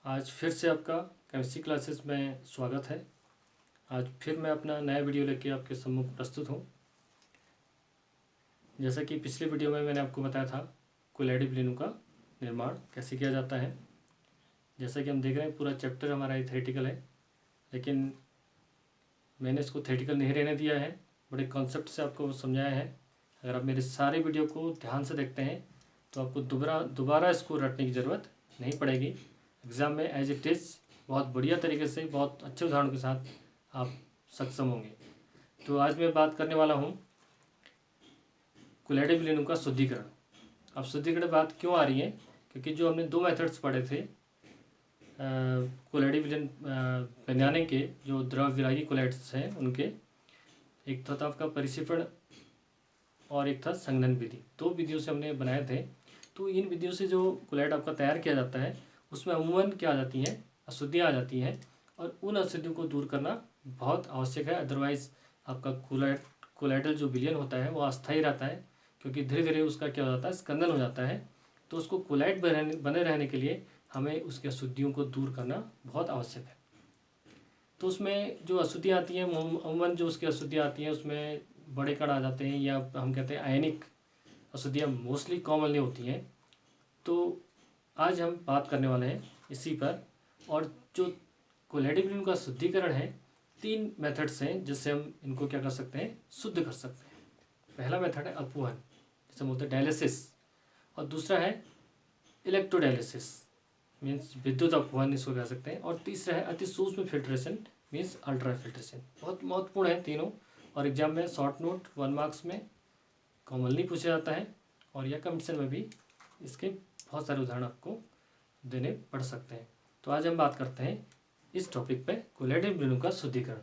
आज फिर से आपका केमिस्ट्री क्लासेस में स्वागत है। आज फिर मैं अपना नया वीडियो लेके आपके सम्मुख प्रस्तुत हूँ। जैसा कि पिछले वीडियो में मैंने आपको बताया था कोलेडी ब्लेनो का निर्माण कैसे किया जाता है। जैसा कि हम देख रहे हैं पूरा चैप्टर हमारा थ्योरेटिकल है, लेकिन मैंने इसको थ्योरेटिकल नहीं रहने दिया है, बड़े कॉन्सेप्ट से आपको समझाया है। अगर आप मेरे सारे वीडियो को ध्यान से देखते हैं तो आपको दोबारा इसको रटने की ज़रूरत नहीं पड़ेगी। एग्ज़ाम में एज इट इज़ बहुत बढ़िया तरीके से बहुत अच्छे उदाहरणों के साथ आप सक्षम होंगे। तो आज मैं बात करने वाला हूँ कोलेडी ब्लेनो का शुद्धिकरण। अब शुद्धिकरण बात क्यों आ रही है, क्योंकि जो हमने दो मेथड्स पढ़े थे कोलेडी ब्लेन बनाने के, जो द्रव विरागी कोलेट्स हैं उनके, एक था आपका परिक्षेपण और एक था संघनन विधि। दो विधियों से हमने बनाए थे। तो इन विधियों से जो कोलेट आपका तैयार किया जाता है उसमें अमूमन क्या आ जाती हैं, अशुद्धियाँ आ जाती हैं, और उन अशुद्धियों को दूर करना बहुत आवश्यक है। अदरवाइज़ आपका कोलेटल जो विलयन होता है वो अस्थायी रहता है, क्योंकि धीरे धीरे उसका क्या हो जाता है, स्कंदन हो जाता है। तो उसको कोलेट बने रहने के लिए हमें उसकी अशुद्धियों को दूर करना बहुत आवश्यक है। तो उसमें जो अशुद्धियाँ आती हैं, अमूमन जो उसकी अशुद्धियाँ आती हैं उसमें बड़े कण आ जाते हैं, या हम कहते हैं आयनिक अशुद्धियाँ मोस्टली कॉमनली होती हैं। तो आज हम बात करने वाले हैं इसी पर। और जो कोलेडी ब्लेनो का शुद्धिकरण है, तीन मेथड्स हैं जिससे हम इनको क्या कर सकते हैं, शुद्ध कर सकते हैं। पहला मेथड है अपवहन, जिसे बोलते हैं डायलिसिस, और दूसरा है इलेक्ट्रोडायलिसिस मीन्स विद्युत अपवहन इसको कह सकते हैं, और तीसरा है अति सूक्ष्म फिल्ट्रेशन मीन्स अल्ट्रा फिल्ट्रेशन। बहुत महत्वपूर्ण है तीनों, और एग्जाम में शॉर्ट नोट 1 मार्क्स में कॉमनली पूछा जाता है, और यह कंपटीशन में भी इसके बहुत सारे उदाहरण आपको देने पड़ सकते हैं। तो आज हम बात करते हैं इस टॉपिक पे कोलेडी ब्लेनो का शुद्धिकरण।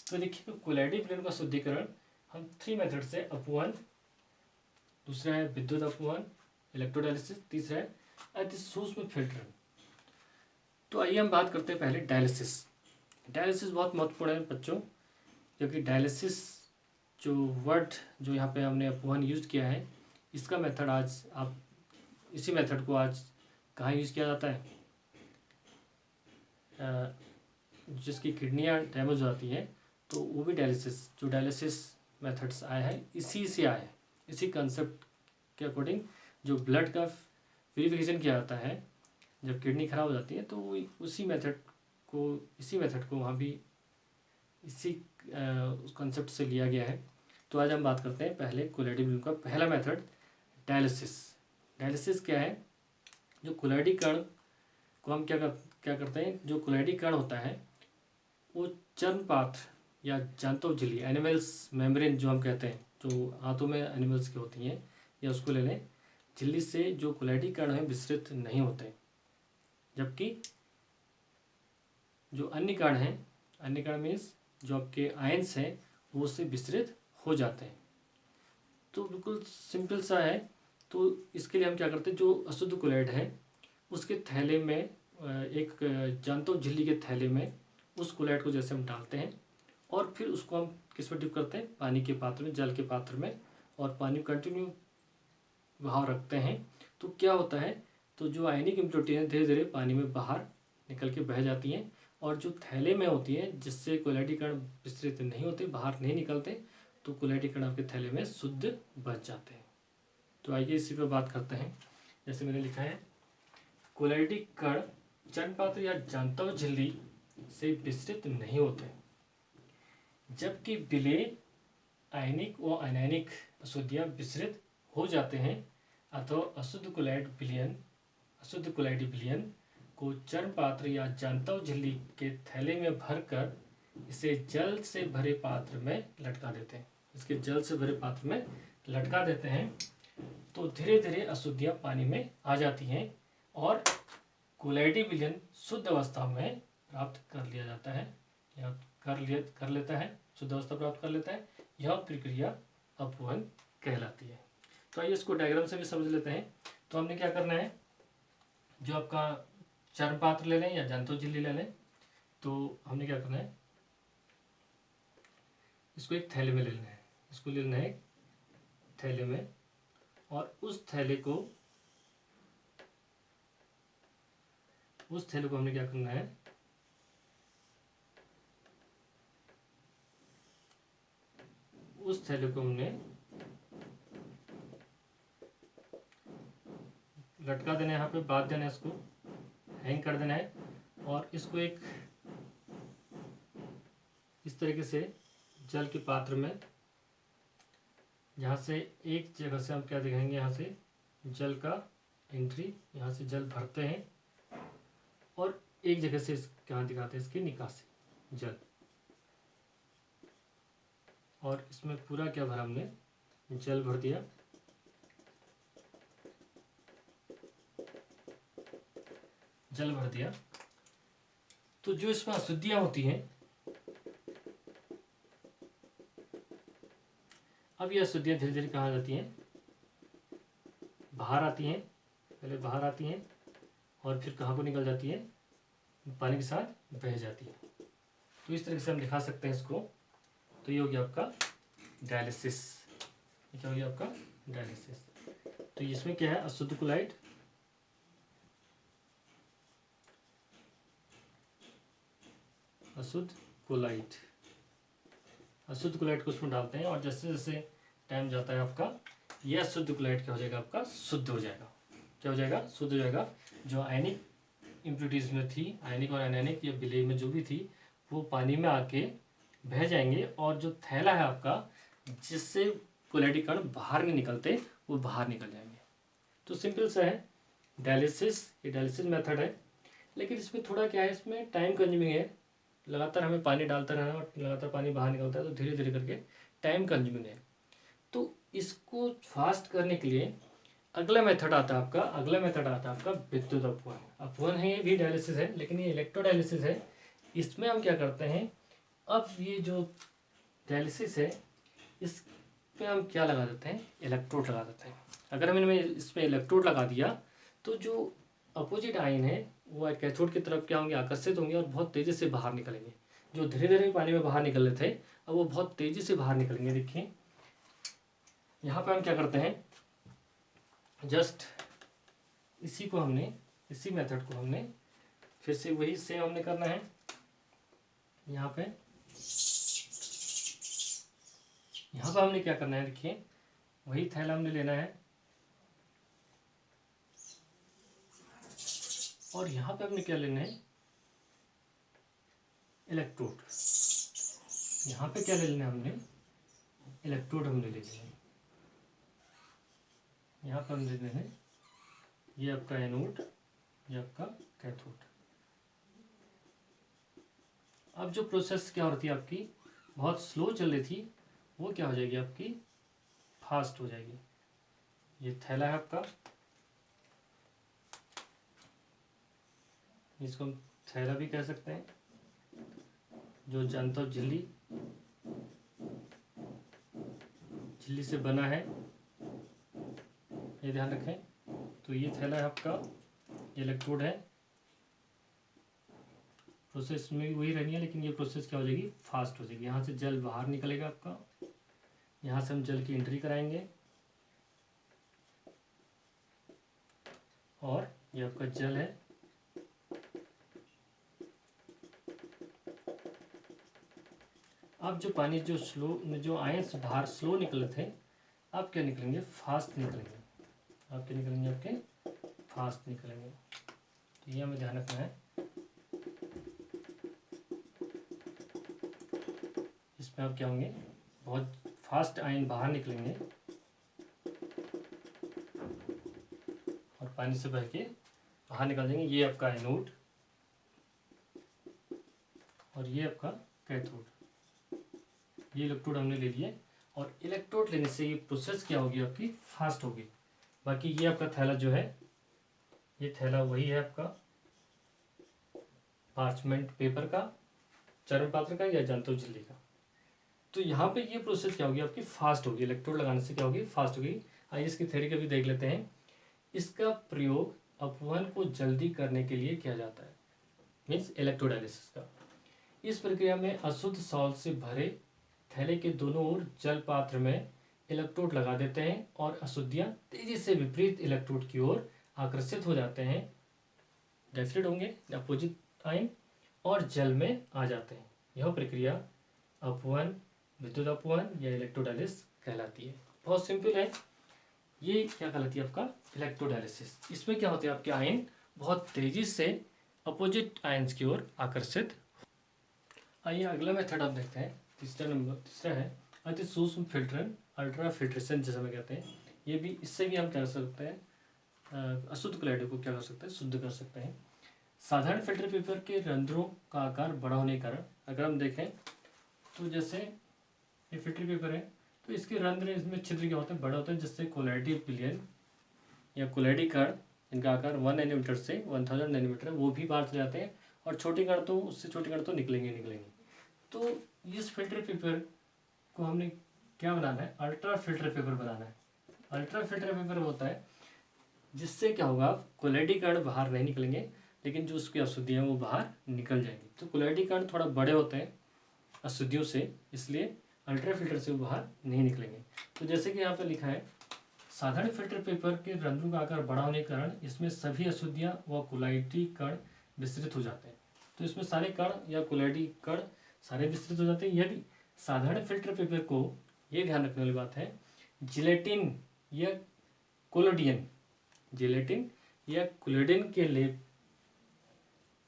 तो देखिए कोलेडी ब्लेनो का शुद्धिकरण हम 3 मेथड से, अपवहन, दूसरा है विद्युत अपवहन इलेक्ट्रोडायलिसिस, तीसरा है अति सूक्ष्म फिल्ट्रेशन। तो आइए हम बात करते हैं पहले डायलिसिस। डायलिसिस बहुत महत्वपूर्ण है बच्चों, क्योंकि डायलिसिस जो वर्ड जो यहाँ पे हमने अपवहन यूज़ किया है, इसका मेथड आज आप इसी मेथड को आज कहाँ यूज़ किया जाता है, जिसकी किडनियाँ डैमेज हो जाती हैं, तो वो भी डायलिसिस, जो डायलिसिस मेथड्स आए हैं इसी से आए हैं। इसी कंसेप्ट के अकॉर्डिंग जो ब्लड का प्यूरिफिकेशन किया जाता है जब किडनी खराब हो जाती है, तो वो इसी मेथड को वहाँ भी इसी उस कंसेप्ट से लिया गया है। तो आज हम बात करते हैं पहले कोलेडी ब्लेनो का पहला मेथड डायलिसिस। डायलिसिस क्या है, जो कोलेडी कण को हम क्या करते हैं, जो कोलेडी कण होता है वो चर्मपात्र या जांतव झिल्ली, एनिमल्स मेम्ब्रेन जो हम कहते हैं, जो हाथों में एनिमल्स की होती हैं, या उसको ले लें, झिल्ली से जो कोलेडी कण है विस्तृत नहीं होते, जबकि जो अन्य कण हैं, अन्य कण मीन्स जो आपके आयंस हैं, वो उससे विस्तृत हो जाते हैं। तो बिल्कुल सिंपल सा है। तो इसके लिए हम क्या करते हैं, जो अशुद्ध कोलेट है उसके थैले में, एक जांतव झिल्ली के थैले में उस कोलेट को जैसे हम डालते हैं, और फिर उसको हम किस में डिप करते हैं, पानी के पात्र में, जल के पात्र में, और पानी कंटिन्यू बहाव रखते हैं। तो क्या होता है, तो जो आयनिक इम्प्योरिटीज धीरे धीरे पानी में बाहर निकल के बह जाती हैं, और जो थैले में होती है जिससे कोलेडी कण विस्तृत नहीं होते, बाहर नहीं निकलते, तो कोलेडी कण आपके थैले में शुद्ध बच जाते हैं। तो आइए इसी पर बात करते हैं। जैसे मैंने लिखा है, कोलेडी कण चर्मपात्र या जांतव झिल्ली से विस्तृत नहीं होते, जबकि विलेय आयनिक व अनैनिक अशुद्धियाँ विस्तृत हो जाते हैं, अथवा अशुद्ध कोलेडी विलयन को चर्मपात्र या जांतव झिल्ली के थैले में भरकर इसे जल से भरे पात्र में लटका देते हैं। इसके जल से भरे पात्र में लटका देते हैं, तो धीरे धीरे अशुद्धियाँ पानी में आ जाती हैं, और कोलेडी विलयन शुद्ध अवस्था में प्राप्त कर लिया जाता है, या कर लेता है, शुद्ध अवस्था प्राप्त कर लेता है। यह प्रक्रिया अपवहन कहलाती है। तो आइए इसको डायग्राम से भी समझ लेते हैं। तो हमने क्या करना है, जो आपका चर्मपात्र ले लें या जांतव झिल्ली ले लें, तो हमने क्या करना है, इसको एक थैले में ले लेना है, इसको ले लेना है थैले में, और उस थैले को उस थैले को हमने क्या करना है, उस थैले को हमने लटका देना है, यहाँ पे बांध देना है, इसको हैंग कर देना है और इसको एक इस तरीके से जल के पात्र में, यहाँ से एक जगह से हम क्या दिखाएंगे, यहाँ से जल का एंट्री, यहाँ से जल भरते हैं और एक जगह से क्या दिखाते हैं, इसकी निकासी जल, और इसमें पूरा क्या भरा हमने, जल भर दिया। जल भर दिया तो जो इसमें अशुद्धियां होती हैं, अब ये अशुद्धियां धीरे धीरे कहाँ जाती हैं, बाहर आती हैं, पहले बाहर आती हैं और फिर कहाँ को निकल जाती है, पानी के साथ बह जाती है। तो इस तरीके से हम दिखा सकते हैं इसको। तो ये हो गया आपका डायलिसिस। ये क्या हो गया आपका, डायलिसिस। तो इसमें क्या है, अशुद्ध कोलाइट, अशुद्ध कोलाइट, अशुद्ध कोलाइट को उसमें डालते हैं और जैसे जैसे टाइम जाता है आपका यह अशुद्ध कोलाइट क्या हो जाएगा, आपका शुद्ध हो जाएगा। क्या हो जाएगा, शुद्ध हो जाएगा। जो आयनिक इम्प्योरिटीज में थी, आयनिक और अनायनिक या विलेय में जो भी थी, वो पानी में आके बह जाएंगे और जो थैला है आपका, जिससे कोलाइटिक कण बाहर नहीं निकलते, वो बाहर निकल जाएंगे। तो सिंपल सा है डायलिसिस, ये डायलिसिस मेथड है। लेकिन इसमें थोड़ा क्या है, इसमें टाइम कंज्यूमिंग है, लगातार हमें पानी डालता रहना और लगातार पानी बाहर निकलता है, तो धीरे धीरे करके टाइम कंज्यूमिंग है। तो इसको फास्ट करने के लिए अगला मेथड आता है आपका, अगला मेथड आता है आपका विद्युत अपवहन। अपवहन है, ये भी डायलिसिस है, लेकिन ये इलेक्ट्रोडायलिसिस है। इसमें हम क्या करते हैं, अब ये जो डायलिसिस है, इस पे हम क्या लगा देते हैं, इलेक्ट्रोड लगा देते हैं। अगर हमने इसमें इलेक्ट्रोड लगा दिया तो जो अपोजिट आयन है वो कैथोड की तरफ क्या होंगे, आकर्षित होंगे और बहुत तेज़ी से बाहर निकलेंगे। जो धीरे धीरे पानी में बाहर निकल रहे थे, अब वो बहुत तेज़ी से बाहर निकलेंगे। देखिए यहाँ पे हम क्या करते हैं, जस्ट इसी को हमने, इसी मेथड को हमने फिर से वही सेम हमने करना है। यहाँ पे हमने क्या करना है, देखिए वही थैला हमने लेना है और यहाँ पे हमने क्या लेना है, इलेक्ट्रोड। यहाँ पे क्या ले लेना है हमने, इलेक्ट्रोड हमने ले लेना है। यहाँ पर हम ले लेना है, ये आपका एनोड, ये आपका कैथोड। अब जो प्रोसेस क्या होती है आपकी, बहुत स्लो चल रही थी, वो क्या हो जाएगी आपकी, फास्ट हो जाएगी। ये थैला है आपका, इसको हम थैला भी कह सकते हैं, जो जानता हो झिल्ली, झिल्ली से बना है, ये ध्यान रखें। तो ये थैला है आपका, ये इलेक्ट्रोड है। प्रोसेस में वही रहनी है, लेकिन ये प्रोसेस क्या हो जाएगी, फास्ट हो जाएगी। यहाँ से जल बाहर निकलेगा आपका, यहाँ से हम जल की एंट्री कराएंगे और ये आपका जल है। अब जो पानी जो स्लो, जो आयंस बाहर स्लो निकले थे, अब क्या निकलेंगे, फास्ट निकलेंगे। अब क्या निकलेंगे, आपके फास्ट निकलेंगे। तो ये हमें ध्यान रखना है। इसमें अब क्या होंगे, बहुत फास्ट आयन बाहर निकलेंगे और पानी से बह के बाहर निकल जाएंगे। ये आपका एनोड और ये आपका कैथोड। ये इलेक्ट्रोड हमने ले लिए और इलेक्ट्रोड लेने से ये प्रोसेस क्या होगी, आपकी फास्ट होगी। बाकी ये आपका थैला जो है, ये थैला वही है आपका पार्चमेंट पेपर का, चर्म पात्र का या जंतु झिल्ली का। तो यहाँ पे ये प्रोसेस क्या होगी, आपकी फास्ट होगी। इलेक्ट्रोड लगाने से क्या होगी, फास्ट होगी। आइए इसकी थ्योरी का भी देख लेते हैं। इसका प्रयोग अपवहन को जल्दी करने के लिए किया जाता है, मीन्स इलेक्ट्रोडायलिसिस का। इस प्रक्रिया में अशुद्ध सॉल्ट से भरे थैले के दोनों ओर जल पात्र में इलेक्ट्रोड लगा देते हैं और अशुद्धियाँ तेजी से विपरीत इलेक्ट्रोड की ओर आकर्षित हो जाते हैं डेफिनेट होंगे अपोजिट आयन और जल में आ जाते हैं। यह प्रक्रिया अपवहन, विद्युत अपवहन या इलेक्ट्रोडायलिसिस कहलाती है। बहुत सिंपल है। ये क्या कहलाती है आपका इलेक्ट्रोडायलिसिस। इसमें क्या होता है आपके आयन बहुत तेजी से अपोजिट आयंस की ओर आकर्षित। आइए अगला मेथड आप देखते हैं। तीसरा है अति सूक्ष्म फिल्टरन, अल्ट्रा फिल्ट्रेशन जैसे हम कहते हैं। ये भी इससे भी हम क्या कर सकते हैं, अशुद्ध क्लोराइड को क्या कर सकते हैं, शुद्ध कर सकते हैं। साधारण फिल्टर पेपर के रंध्रों का आकार बड़ा होने के कारण अगर हम देखें तो जैसे ये फिल्टर पेपर है तो इसके रंध्र, इसमें छिद्र क्या होते हैं, बड़ा होता है, जिससे कोलाइडी पिलियन या कोलाइडी कण, इनका आकार 1 नैनोमीटर से 1000 नैनोमीटर वो भी बाहर चले जाते हैं और छोटे कण तो उससे छोटे कण तो निकलेंगे। तो इस फिल्टर पेपर को हमने क्या बनाना है, अल्ट्रा फिल्टर पेपर बनाना है। अल्ट्रा फिल्टर पेपर होता है जिससे क्या होगा, कोलाइडी कण बाहर नहीं निकलेंगे लेकिन जो उसकी अशुद्धियाँ वो बाहर निकल जाएंगी। तो कोलाइडी कण थोड़ा बड़े होते हैं अशुद्धियों से, इसलिए अल्ट्रा फिल्टर से वो बाहर नहीं निकलेंगे। तो जैसे कि यहाँ पर लिखा है, साधारण फिल्टर पेपर के रंध्रों का आकार बड़ा होने के कारण इसमें सभी अशुद्धियाँ व कोलाइडी कण विस्तृत हो जाते हैं। तो इसमें सारे कण या कोलाइडी कण सारे विस्तृत हो जाते हैं। यदि साधारण फिल्टर पेपर को, ये ध्यान रखने वाली बात है, जिलेटिन या कोलोडियन, जिलेटिन या कोलोडियन के लेप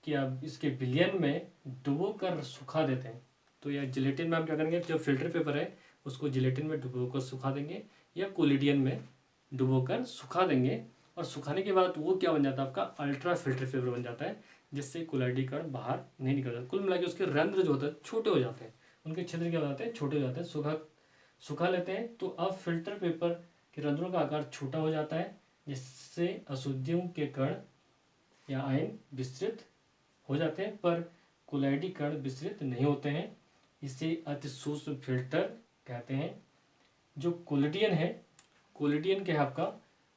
क्या इसके विलयन में डुबो कर सुखा देते हैं। तो यह जिलेटिन में हम क्या करेंगे, जो फिल्टर पेपर है उसको जिलेटिन में डुबो कर सुखा देंगे या कोलिडियन में डुबो कर सुखा देंगे, और सुखाने के बाद वो क्या बन जाता है आपका अल्ट्रा फिल्टर पेपर बन जाता है, जिससे कोलाइडी कण बाहर नहीं निकल जाता। कुल मिला के उसके रंध्र जो होते हैं छोटे हो जाते हैं, उनके छिद्र क्या हो जाते हैं, छोटे हो जाते हैं। सुखा लेते हैं तो अब फिल्टर पेपर के रंध्रों का आकार छोटा हो जाता है, जिससे अशुद्धियों के कण या आयन विस्तृत हो जाते हैं, पर कोलाइडी कण विस्तृत नहीं होते हैं। इसे अति सूक्ष्म फिल्टर कहते हैं। जो कोलिडियन है, कोलिडियन क्या है आपका,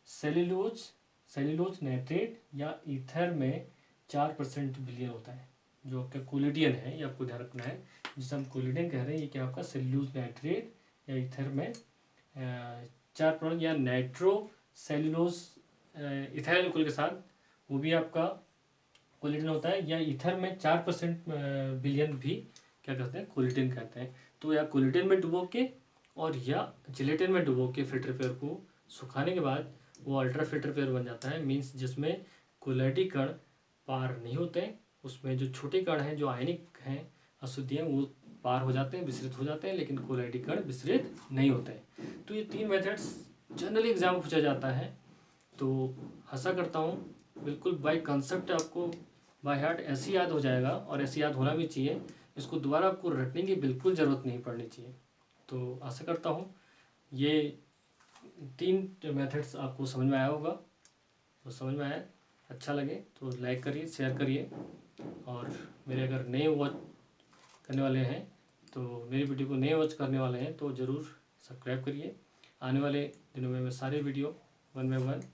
सेल्यूलोज नाइट्रेट या ईथर में 4% विलयन होता है। जो आपका कोलिडियन है ये आपको ध्यान रखना है, जिसे हम कोलिडियन कह रहे हैं, ये क्या आपका सेल्यूलोज नाइट्रेट या ईथर में 4% या नाइट्रो सेल्यूलोज इथाइल अल्कोहल के साथ वो भी आपका कोलिडियन होता है, या ईथर में 4% विलयन भी क्या कहते हैं, कोलिडियन कहते हैं। तो या कोलिडियन में डुबो के और या जिलेटिन में डुबो के फिल्टर पेपर को सुखाने के बाद वो अल्ट्रा फिल्टर पेपर बन जाता है। मीन्स जिसमें कोलाइडी कण पार नहीं होते, उसमें जो छोटे कण हैं, जो आयनिक हैं, अशुद्धियाँ, वो पार हो जाते हैं, विस्तृत हो जाते हैं, लेकिन कोलाइडी कण विस्तृत नहीं होते हैं। तो ये 3 मेथड्स जनरली एग्जाम में पूछा जाता है। तो आशा करता हूँ बिल्कुल बाय कंसेप्ट आपको बाय हार्ट ऐसी याद हो जाएगा, और ऐसी याद होना भी चाहिए। इसको दोबारा आपको रटने की बिल्कुल ज़रूरत नहीं पड़नी चाहिए। तो आशा करता हूँ ये 3 मेथड्स आपको समझ में आया होगा। तो समझ में आया, अच्छा लगे तो लाइक करिए, शेयर करिए, और मेरे अगर नए वॉच करने वाले हैं तो मेरी वीडियो को नए वॉच करने वाले हैं तो ज़रूर सब्सक्राइब करिए। आने वाले दिनों में मैं सारे वीडियो 1 बाय 1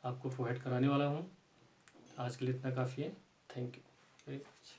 आपको प्रोवाइड कराने वाला हूँ। आज के लिए इतना काफ़ी है। Thank you very much.